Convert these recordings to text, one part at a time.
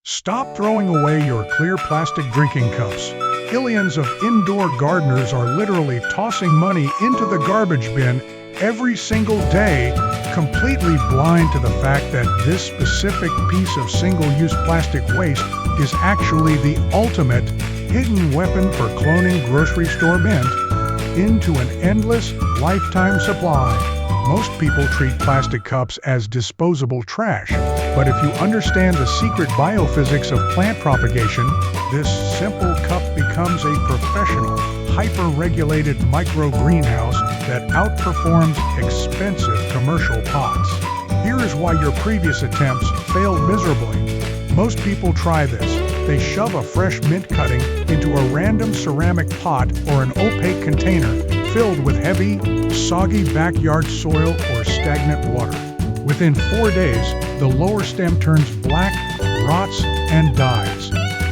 Stop throwing away your clear plastic drinking cups. Millions of indoor gardeners are literally tossing money into the garbage bin every single day, completely blind to the fact that this specific piece of single-use plastic waste is actually the ultimate hidden weapon for cloning grocery store mint into an endless, lifetime supply. Most people treat plastic cups as disposable trash, but if you understand the secret biophysics of plant propagation, this simple cup becomes a professional, hyper-regulated micro-greenhouse that outperforms expensive commercial pots. Here is why your previous attempts failed miserably. Most people try this. They shove a fresh mint cutting into a random ceramic pot or an opaque container filled with heavy, soggy backyard soil or stagnant water. Within 4 days, the lower stem turns black, rots, and dies.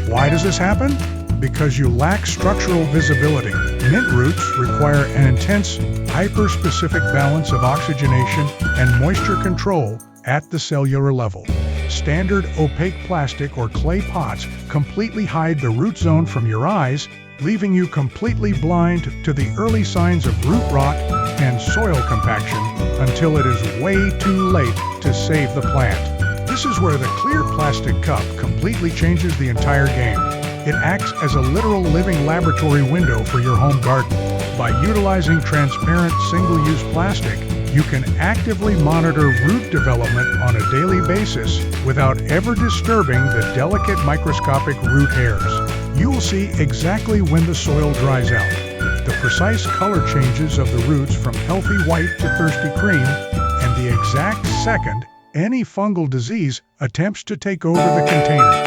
Why does this happen? Because you lack structural visibility. Mint roots require an intense, hyper-specific balance of oxygenation and moisture control at the cellular level. Standard opaque plastic or clay pots completely hide the root zone from your eyes, leaving you completely blind to the early signs of root rot and soil compaction until it is way too late to save the plant. This is where the clear plastic cup completely changes the entire game. It acts as a literal living laboratory window for your home garden. By utilizing transparent single-use plastic, you can actively monitor root development on a daily basis without ever disturbing the delicate microscopic root hairs. You will see exactly when the soil dries out, the precise color changes of the roots from healthy white to thirsty cream, and the exact second any fungal disease attempts to take over the container.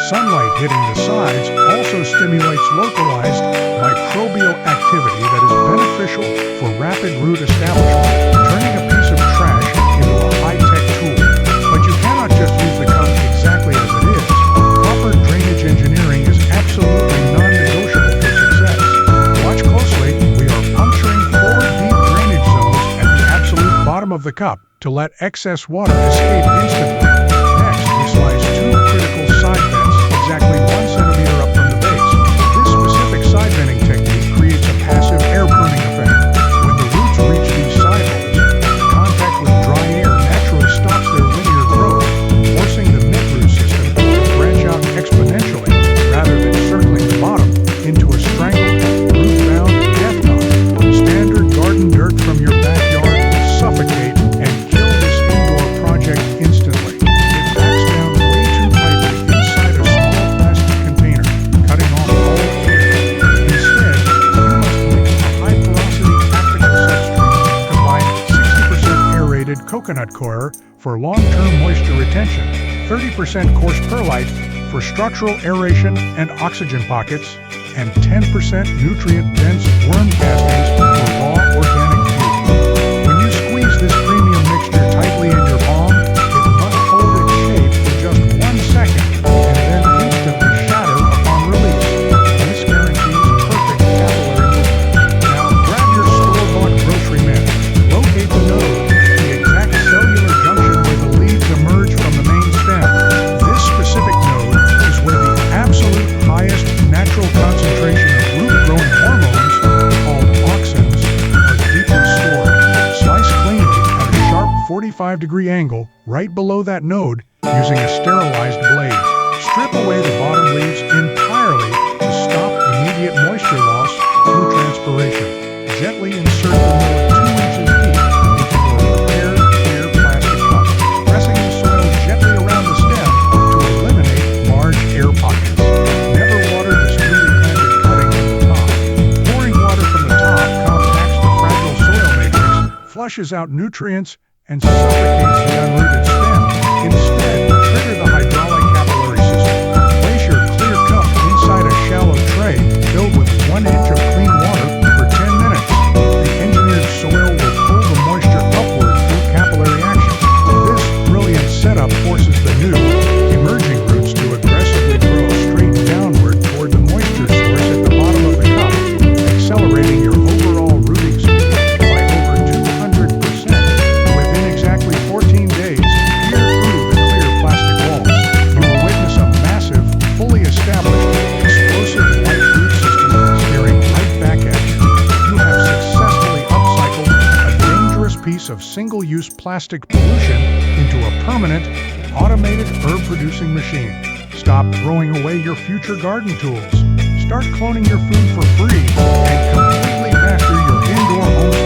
Sunlight hitting the sides also stimulates localized microbial activity that is beneficial for rapid root establishment, turning a piece of trash into a high-tech tool. But you cannot just use the cup exactly as it is. Proper drainage engineering is absolutely non-negotiable for success. Watch closely. We are puncturing 4 deep drainage zones at the absolute bottom of the cup to let excess water escape instantly. Next, we slice 2 critical side vents exactly 1 centimeter up from the base. This specific side venting technique creates a passive air pruning effect. When the roots reach these side holes, contact with dry air naturally stops their linear growth, forcing the mint root system to branch out exponentially rather than circling the bottom into a strangled, root-bound death knot. Standard garden dirt from your backyard will suffocate and kill this indoor project instantly. It packs down way too tightly inside a small plastic container, cutting off all air. Instead, you must mix a high-porosity tactical substrate combining 60% aerated coconut coir for long-term moisture retention, 30% coarse perlite for structural aeration and oxygen pockets, and 10% nutrient-dense worm castings for raw organic fuel. When you squeeze this premium mixture tightly in your palm, it must hold its shape for just 1 second and then instantly shatter upon release. This guarantees perfect capillary movement. Now grab your store-bought grocery mint, locate the node, the exact cellular junction where the leaves emerge from the main stem. This specific node is where the absolute highest natural concentration of root-growing hormones, called auxins, are deeply stored. Slice cleanly at a sharp 45-degree angle right below that node using a sterilized blade. Strip away the bottom leaves entirely to stop immediate moisture loss through transpiration. Gently insert the node 2 inches deep into your prepared clear plastic cup, pressing the soil gently around the stem to eliminate large air pockets. Never water this newly planted cutting from the top. Pouring water from the top compacts the fragile soil matrix, flushes out nutrients, and suffocates the unrooted stem. Instead, trigger the hydraulic capillary system. Place your clear cup inside a shallow tray filled with 1 inch of clean water for 10 minutes. The engineered soil will pull the moisture upward through capillary action. This brilliant setup forces the new, emerging roots to aggressively grow straight downward toward the moisture source at the bottom of the cup, accelerating your overall rooting speed by over 200%. Within exactly 14 days, peer through the clear plastic wall. piece of single-use plastic pollution into a permanent, automated herb-producing machine. Stop throwing away your future garden tools. Start cloning your food for free and completely master your indoor home